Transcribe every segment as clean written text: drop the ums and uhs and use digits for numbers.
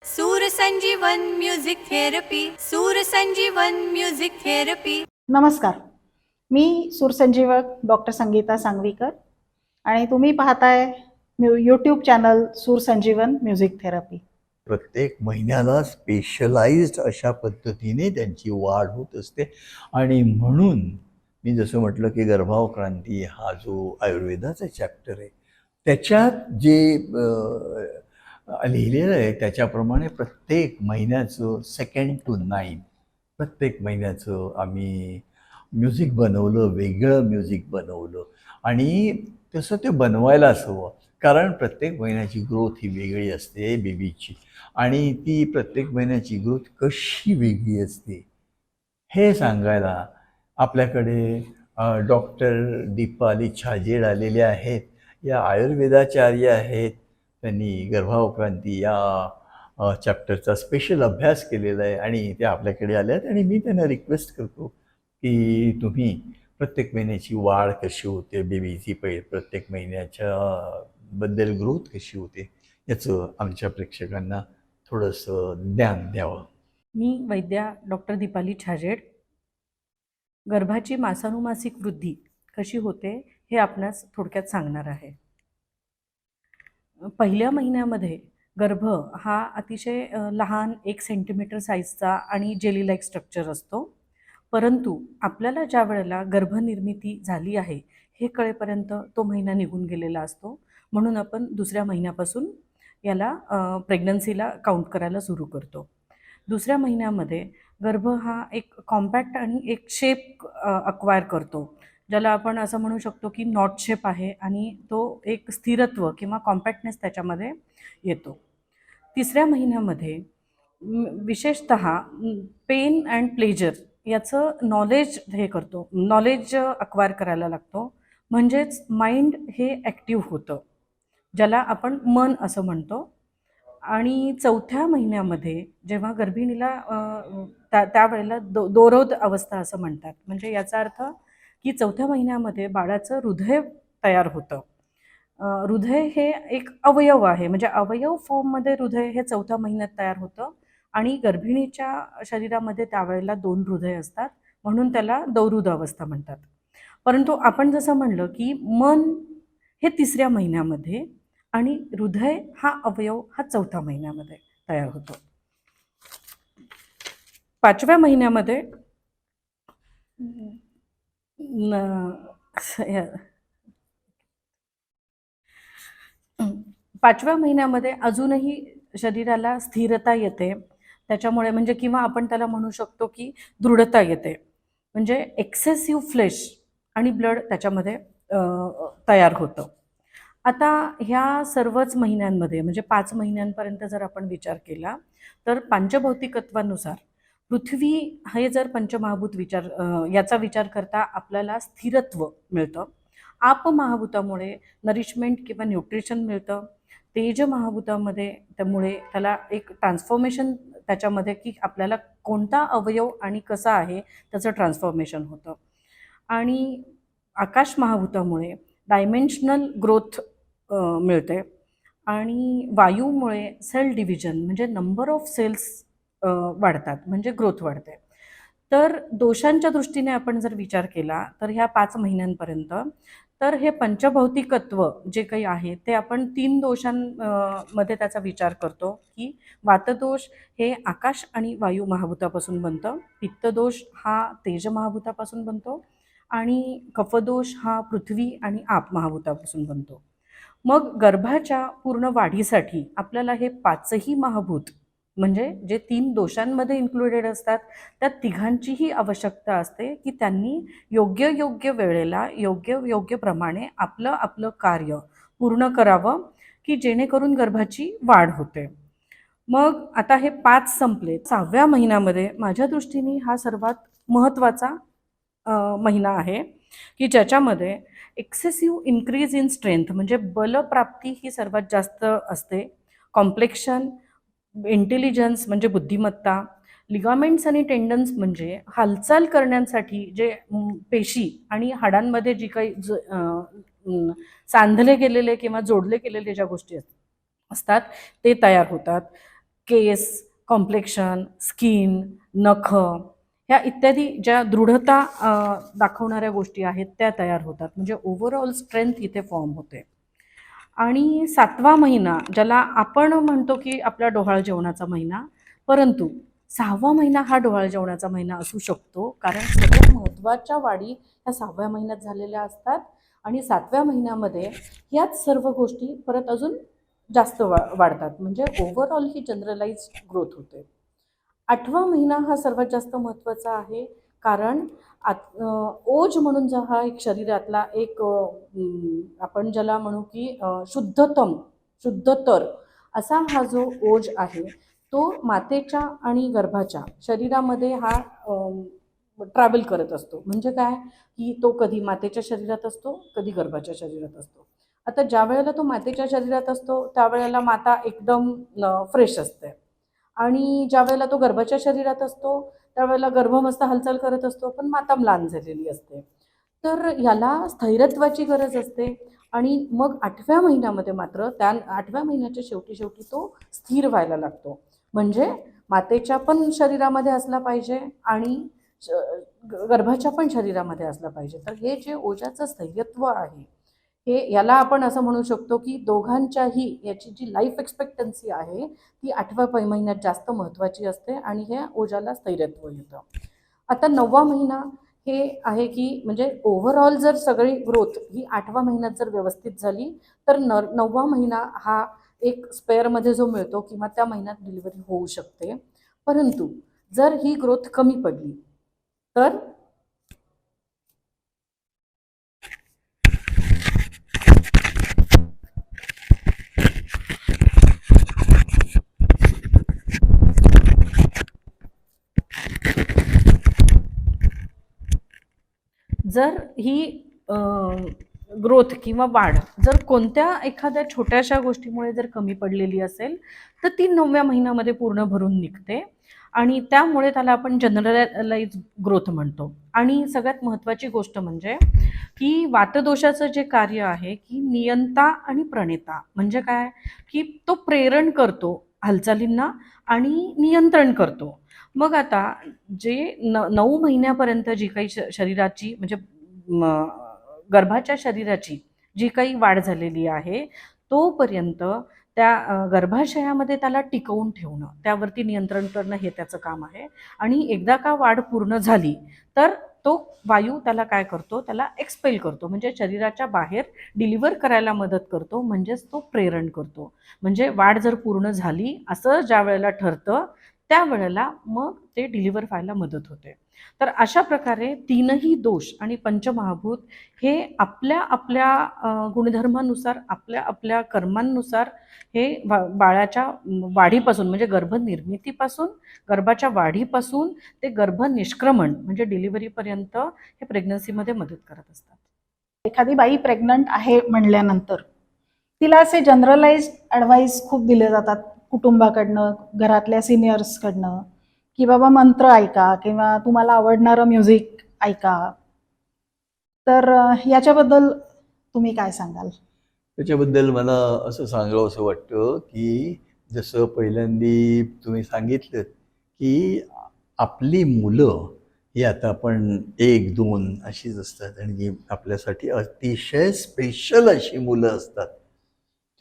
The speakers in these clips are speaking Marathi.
सूर संजीवन म्युझिक थेरपी. सूर संजीवन म्युझिक थेरपी. नमस्कार, मी सूरसंजीवक डॉक्टर संगीता सांगवीकर आणि तुम्ही पाहताय यूट्यूब चॅनल सूरसंजीवन म्युझिक थेरपी. प्रत्येक महिन्याला स्पेशलाइज्ड अशा पद्धतीने त्यांची वाढ होत असते आणि म्हणून मी जसं म्हटलं की गर्भावक्रांती हा जो आयुर्वेदाचा चॅप्टर आहे त्याच्यात जे लिहिलेलं आहे त्याच्याप्रमाणे प्रत्येक महिन्याचं 2 to 9 प्रत्येक महिन्याचं आम्ही म्युझिक बनवलं, वेगळं म्युझिक बनवलं आणि तसं ते बनवायलाच हवं. कारण प्रत्येक महिन्याची ग्रोथ ही वेगळी असते बेबीची आणि ती प्रत्येक महिन्याची ग्रोथ कशी वेगळी असते हे सांगायला आपल्याकडे डॉक्टर दीपाली छाजेड आलेले आहेत. या आयुर्वेदाचार्य आहेत. त्यांनी गर्भावक्रांती या चॅप्टरचा स्पेशल अभ्यास केलेला आहे आणि ते आपल्याकडे आले आहेत आणि मी त्यांना रिक्वेस्ट करतो की तुम्ही प्रत्येक महिन्याची वाढ कशी होते, बेबीची प्रत्येक महिन्याच्या बद्दल ग्रोथ कशी होते याचं आमच्या प्रेक्षकांना थोडंसं ज्ञान द्यावं. मी वैद्या डॉक्टर दीपाली छाजेड गर्भाची मासानुमासिक वृद्धी कशी होते हे आपणास थोडक्यात सांगणार आहे. पहिल्या महिन्यामध्ये गर्भ हा अतिशय लहान 1 सेंटीमीटर साईजचा आणि जेली लाईक स्ट्रक्चर असतो. परंतु आपल्याला ज्या वेळेला गर्भनिर्मिती झाली आहे हे कळेपर्यंत तो महिना निघून गेलेला असतो. म्हणून आपण दुसऱ्या महिन्यापासून याला प्रेग्नन्सीला काउंट करायला सुरू करतो. दुसऱ्या महिन्यामध्ये गर्भ हा एक कॉम्पॅक्ट आणि एक शेप अक्वायर करतो, ज्याला आपण असं म्हणू शकतो की नॉट शेप आहे आणि तो एक स्थिरत्व किंवा कॉम्पॅक्टनेस त्याच्यामध्ये येतो. तिसऱ्या महिन्यामध्ये विशेषतः पेन अँड प्लेजर याचं नॉलेज नॉलेज अक्वायर करायला लागतो. म्हणजेच माइंड हे ॲक्टिव्ह होतं, ज्याला आपण मन असं म्हणतो. आणि चौथ्या महिन्यामध्ये जेव्हा गर्भिणीला त्यावेळेला दोरोध अवस्था असं म्हणतात. म्हणजे याचा अर्थ की चौथ्या महिन्यामध्ये बाळाचं हृदय तयार होतं. हृदय हे एक अवयव आहे, म्हणजे अवयव फॉर्ममध्ये हृदय हे चौथ्या महिन्यात तयार होतं आणि गर्भिणीच्या शरीरामध्ये त्यावेळेला 2 हृदय असतात, म्हणून त्याला दौरुद अवस्था म्हणतात. परंतु आपण जसं म्हणलं की मन हे 3ऱ्या महिन्यामध्ये आणि हृदय हा अवयव हा 4थ्या महिन्यामध्ये तयार होतो. 5व्या महिन्यामध्ये 5व्या महिन्यामध्ये अजूनही शरीराला स्थिरता येते. त्याच्यामुळे म्हणजे किंवा आपण त्याला म्हणू शकतो की दृढता येते. म्हणजे एक्सेसिव्ह फ्लेश आणि ब्लड त्याच्यामध्ये तयार होतं. आता ह्या सर्वच महिन्यांमध्ये म्हणजे 5 महिन्यांपर्यंत जर आपण विचार केला तर पंचभौतिकत्वानुसार पृथ्वी हे जर पंचमहाभूत याचा विचार करता आपल्याला स्थिरत्व मिळतं. आप महाभूतामुळे नरिशमेंट किंवा न्यूट्रिशन मिळतं. तेज महाभूतामध्ये त्यामुळे त्याला एक ट्रान्सफॉर्मेशन त्याच्यामध्ये की आपल्याला कोणता अवयव आणि कसा आहे त्याचं ट्रान्सफॉर्मेशन होतं. आणि आकाश महाभूतामुळे डायमेन्शनल ग्रोथ मिळते. आणि वायूमुळे सेल डिव्हिजन म्हणजे नंबर ऑफ सेल्स वाढतात, म्हणजे ग्रोथ वाढते. तर दोषांच्या दृष्टीने आपण जर विचार केला तर ह्या 5 महिन्यांपर्यंत तर हे पंचभौतिकत्व जे काही आहे ते आपण 3 दोषांमध्ये त्याचा विचार करतो की वातदोष हे आकाश आणि वायू महाभूतापासून बनतं, पित्तदोष हा तेज महाभूतापासून बनतो आणि कफदोष हा पृथ्वी आणि आप महाभूतापासून बनतो. मग गर्भाच्या पूर्ण वाढीसाठी आपल्याला हे 5ही महाभूत म्हणजे जे 3 दोषांमध्ये इन्क्लुडेड असतात त्या तिघांचीही आवश्यकता असते की त्यांनी योग्य योग्य वेळेला योग्य प्रमाणे आपलं कार्य पूर्ण करावं की जेणेकरून गर्भाची वाढ होते. मग आता हे 5 संपले. 6व्या महिन्यामध्ये माझ्या दृष्टीने हा सर्वात महत्त्वाचा महिना आहे की ज्याच्यामध्ये एक्सेसिव्ह इन्क्रीज इन स्ट्रेंथ म्हणजे बलप्राप्ती ही सर्वात जास्त असते. कॉम्प्लेक्शन, इंटेलिजन्स म्हणजे बुद्धिमत्ता, लिगामेंट्स आणि टेंडन्स म्हणजे हालचाल करण्यासाठी जे पेशी आणि हाडांमध्ये जी काही सांधले गेलेले किंवा जोडले गेलेले ज्या गोष्टी असतात ते तयार होतात. केस, कॉम्प्लेक्शन, स्किन, नख ह्या इत्यादी ज्या दृढता दाखवणाऱ्या गोष्टी आहेत त्या तयार होतात. म्हणजे ओव्हरऑल स्ट्रेंथ इथे फॉर्म होते. आणि 7वा महिना ज्याला आपण म्हणतो की आपला डोहाळ जेवणाचा महिना, परंतु 6वा महिना हा डोहाळ जेवणाचा महिना असू शकतो, कारण सगळ्यात महत्त्वाच्या वाढी ह्या 6व्या महिन्यात झालेल्या असतात आणि 7व्या महिन्यामध्ये ह्याच सर्व गोष्टी परत अजून जास्त वाढतात. म्हणजे ओव्हरऑल ही जनरलाइज ग्रोथ होते. 8वा महिना हा सर्वात जास्त महत्त्वाचा आहे, कारण ओज म्हणून जो हा एक शरीरातला एक आपण ज्याला म्हणू की शुद्धतर असा हा जो ओज आहे तो मातेच्या आणि गर्भाच्या शरीरामध्ये हा ट्रॅव्हल करत असतो. म्हणजे काय की तो कधी मातेच्या शरीरात असतो, कधी गर्भाच्या शरीरात असतो. आता ज्या वेळेला तो मातेच्या शरीरात असतो त्यावेळेला माता एकदम फ्रेश असते आणि ज्या वेळेला तो गर्भाच्या शरीरात असतो त्यावेळेला गर्भ मस्त हालचाल करत असतो, पण माता म्लान झालेली असते. तर याला स्थैर्यत्वाची गरज असते आणि मग 8व्या महिन्यामध्ये मात्र 8व्या महिन्याच्या शेवटी तो स्थिर व्हायला लागतो. म्हणजे मातेच्या पण शरीरामध्ये असला पाहिजे आणि गर्भाच्या पण शरीरामध्ये असला पाहिजे. तर हे जे ओजाचं स्थैर्यत्व आहे हे याला आपण असं म्हणू शकतो की दोघांच्याही याची जी लाईफ एक्सपेक्टन्सी आहे ती 8व्या महिन्यात जास्त महत्त्वाची असते आणि हे ओजाला स्थैर्यत्व येतं. आता 9वा महिना हे आहे की म्हणजे ओव्हरऑल जर सगळी ग्रोथ ही 8व्या महिन्यात जर व्यवस्थित झाली तर 9वा महिना हा एक स्पेअरमध्ये जो मिळतो किंवा त्या महिन्यात डिलिव्हरी होऊ शकते. परंतु जर ही ग्रोथ कमी पडली तर जर ही ग्रोथ किंवा वाढ जर कोणत्या एखाद्या छोट्याशा गोष्टीमुळे जर कमी पडलेली असेल तर ती 9व्या महिन्यामध्ये पूर्ण भरून निघते आणि त्यामुळे त्याला आपण जनरलाइज ग्रोथ म्हणतो. आणि सगळ्यात महत्त्वाची गोष्ट म्हणजे की वातदोषाचं जे कार्य आहे की नियंता आणि प्रणेता म्हणजे काय की तो प्रेरण करतो हालचालींना आणि नियंत्रण करतो. मग आता जे 9 महिन्यापर्यंत जी काही शरीराची म्हणजे गर्भाच्या शरीराची जी काही वाढ झालेली आहे तोपर्यंत त्या गर्भाशयामध्ये त्याला टिकवून ठेवणं, त्यावरती नियंत्रण करणं हे त्याचं काम आहे. आणि एकदा का वाढ पूर्ण झाली तर तो वायू त्याला काय करतो, त्याला एक्सपेल करतो, म्हणजे शरीराच्या बाहेर डिलिव्हर करायला मदत करतो, म्हणजेच तो प्रेरण करतो. म्हणजे वाढ जर पूर्ण झाली असं ज्या वेळेला ठरतं त्यावेळेला मग ते डिलिव्हर व्हायला मदत होते. तर अशा प्रकारे तीनही दोष आणि पंचमहाभूत हे आपल्या आपल्या गुणधर्मानुसार आपल्या आपल्या कर्मांनुसार हे बाळाच्या वाढीपासून म्हणजे गर्भनिर्मितीपासून गर्भाच्या वाढीपासून ते गर्भनिष्क्रमण म्हणजे डिलिव्हरीपर्यंत हे प्रेग्नन्सीमध्ये मदत करत असतात. एखादी बाई प्रेग्नंट आहे म्हणल्यानंतर तिला असे जनरलाइज ॲडवाईस खूप दिले जातात कुटुंबाकडनं, घरातल्या सिनियर्सकडनं, की बाबा मंत्र ऐका किंवा तुम्हाला आवडणारं म्युझिक ऐका. तर याच्याबद्दल तुम्ही काय सांगाल? त्याच्याबद्दल मला असं सांगावं असं वाटतं की जसं पहिल्यांदी तुम्ही सांगितलं की आपली मुलं ही आता आपण 1-2 अशीच असतात आणि जी आपल्यासाठी अतिशय स्पेशल अशी मुलं असतात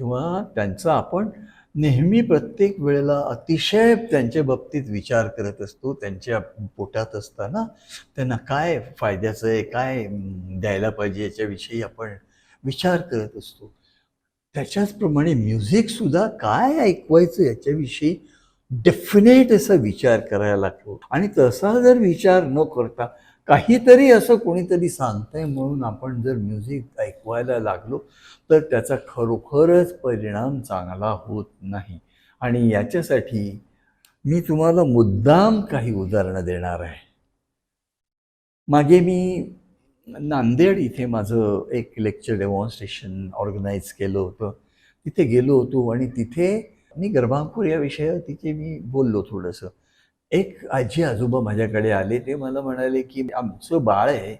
तेव्हा त्यांचा आपण नेहमी प्रत्येक वेळेला अतिशय त्यांच्या बाबतीत विचार करत असतो. त्यांच्या पोटात असताना त्यांना काय फायद्याचं आहे, काय द्यायला पाहिजे याच्याविषयी आपण विचार करत असतो. त्याच्याचप्रमाणे म्युझिकसुद्धा काय ऐकवायचं याच्याविषयी डेफिनेट असा विचार करायला लागतो. आणि तसा जर विचार न करता काहीतरी असं कोणीतरी सांगतंय म्हणून आपण जर म्युझिक ऐकवायला लागलो तर त्याचा खरोखरच परिणाम चांगला होत नाही. आणि याच्यासाठी मी तुम्हाला मुद्दाम काही उदाहरणं देणार आहे. मागे मी नांदेड इथे माझं एक लेक्चर डेमॉन्स्ट्रेशन ऑर्गनाईज केलं होतं. तिथे गेलो होतो आणि तिथे मी गर्भांकुर या विषयावर तिथे मी बोललो थोडंसं. एक आजी आजोबा माझ्याकडे आले. ते मला म्हणाले की आमचं बाळ आहे,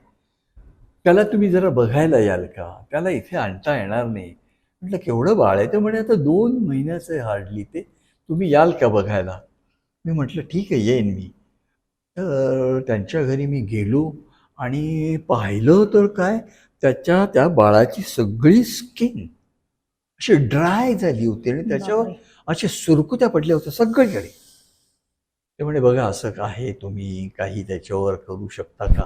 त्याला तुम्ही जरा बघायला याल का? त्याला इथे आणता येणार नाही. म्हटलं केवढं बाळ आहे? ते म्हणे आता 2 महिन्याचं आहे हार्डली ते. तुम्ही याल का बघायला? मी म्हटलं ठीक आहे, येईन मी. तर त्यांच्या घरी मी गेलो आणि पाहिलं तर काय, त्या बाळाची सगळी स्किन अशी ड्राय झाली होती आणि त्याच्यावर बापरे. अशा सुरकुत्या पडल्या होत्या सगळीकडे. ते म्हणे बघा असं आहे, तुम्ही काही त्याच्यावर करू शकता का?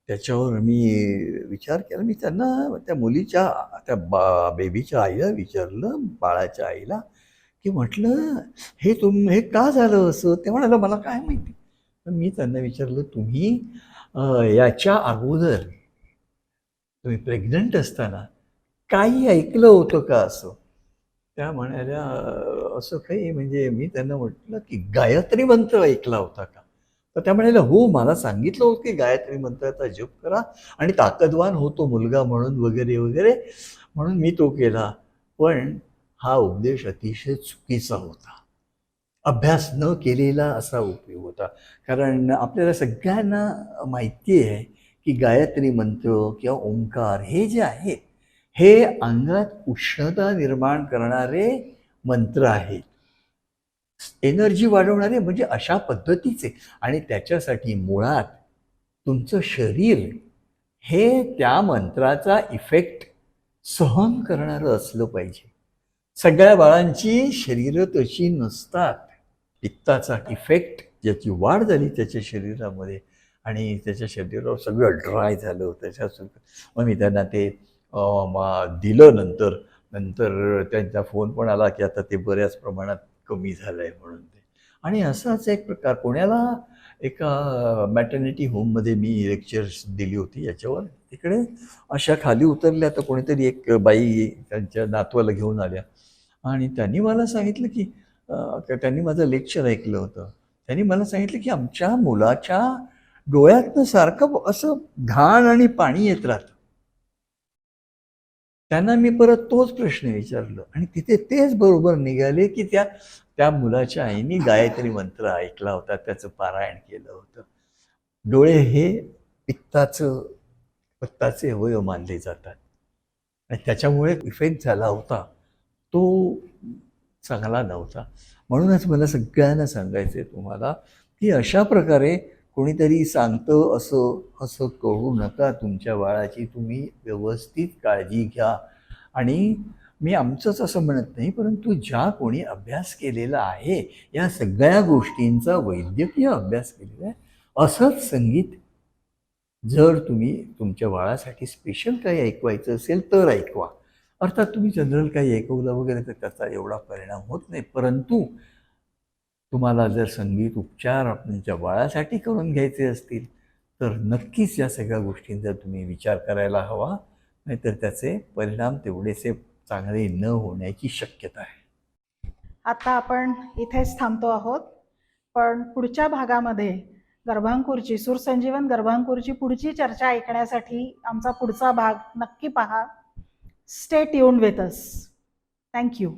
त्याच्यावर मी विचार केला. मी त्यांना त्या मुलीच्या त्या बेबीच्या आईला विचारलं, बाळाच्या आईला, की म्हटलं हे का झालं असं? ते म्हणाले मला काय माहिती. तर मी त्यांना विचारलं, तुम्ही याच्या अगोदर तुम्ही प्रेग्नंट असताना काही ऐकलं होतं का असं? त्या म्हणाल्या असं काही म्हणजे मी त्यांना म्हटलं की गायत्री मंत्र ऐकला होता का? तर त्या म्हणाल्या हो, मला सांगितलं होतं की गायत्री मंत्राचा जप करा आणि ताकदवान होतो मुलगा म्हणून वगैरे वगैरे, म्हणून मी तो केला. पण हा उपदेश अतिशय चुकीचा होता. अभ्यास न केलेला असा उपयोग होता. कारण आपल्याला सगळ्यांना माहिती आहे की गायत्री मंत्र किंवा ओंकार हे जे आहेत, हे अंगात उष्णता निर्माण करणारे मंत्र आहेत. एनर्जी वाढवणारे म्हणजे अशा पद्धतीचे. आणि त्याच्यासाठी मुळात तुमचं शरीर हे त्या मंत्राचा इफेक्ट सहन करणारं असलं पाहिजे. सगळ्या बाळांची शरीरं तशी नसतात. पित्ताचा इफेक्ट, ज्याची वाढ झाली त्याच्या शरीरामध्ये आणि त्याच्या शरीरावर सगळं ड्राय झालं मग मी त्यांना ते दिलं. नंतर त्यांचा फोन पण आला की आता ते बऱ्याच प्रमाणात कमी झालं आहे म्हणून ते. आणि असाच एक प्रकार पुण्याला एका मॅटर्निटी होममध्ये मी लेक्चर्स दिली होती याच्यावर. तिकडे अशा खाली उतरल्या तर कोणीतरी एक बाई त्यांच्या नातवाला घेऊन आल्या आणि त्यांनी मला सांगितलं की त्यांनी माझं लेक्चर ऐकलं होतं. त्यांनी मला सांगितलं की आमच्या मुलाच्या डोळ्यातनं सारखं असं घाण आणि पाणी येत राहतं. त्यांना मी परत तोच प्रश्न विचारला आणि तिथे तेच बरोबर निघाले की त्या त्या मुलाच्या आईने गायत्री मंत्र ऐकला होता, त्याचं पारायण केलं होतं. डोळे हे पित्ताचे अवयव मानले जातात आणि त्याच्यामुळे इफेक्ट झाला होता तो चांगला नव्हता. म्हणूनच मला सगळ्यांना सांगायचं आहे तुम्हाला की अशा प्रकारे कोणीतरी सांगतं असं असं करू नका. तुमच्या बाळाची तुम्ही व्यवस्थित काळजी घ्या. आणि मी आमचंच असं म्हणत नाही, परंतु ज्या कोणी अभ्यास केलेला आहे, या सगळ्या गोष्टींचा वैद्यकीय अभ्यास केलेला आहे, असंच संगीत जर तुम्ही तुमच्या बाळासाठी स्पेशल काही ऐकवायचं असेल तर ऐकवा. अर्थात तुम्ही जनरल काही ऐकवलं वगैरे तर त्याचा एवढा परिणाम होत नाही. परंतु तुम्हाला जर संगीत उपचार तुमच्या बाळासाठी करून घ्यायचे असतील तर नक्कीच या सगळ्या गोष्टींचा तुम्ही विचार करायला हवा. नाहीतर त्याचे परिणाम तेवढेसे चांगले न होण्याची शक्यता आहे. आता आपण इथेच थांबतो आहोत, पण पुढच्या भागामध्ये गर्भांकुरची सूरसंजीवन गर्भांकुरची पुढची चर्चा ऐकण्यासाठी आमचा पुढचा भाग नक्की पहा. Stay tuned with us. Thank you.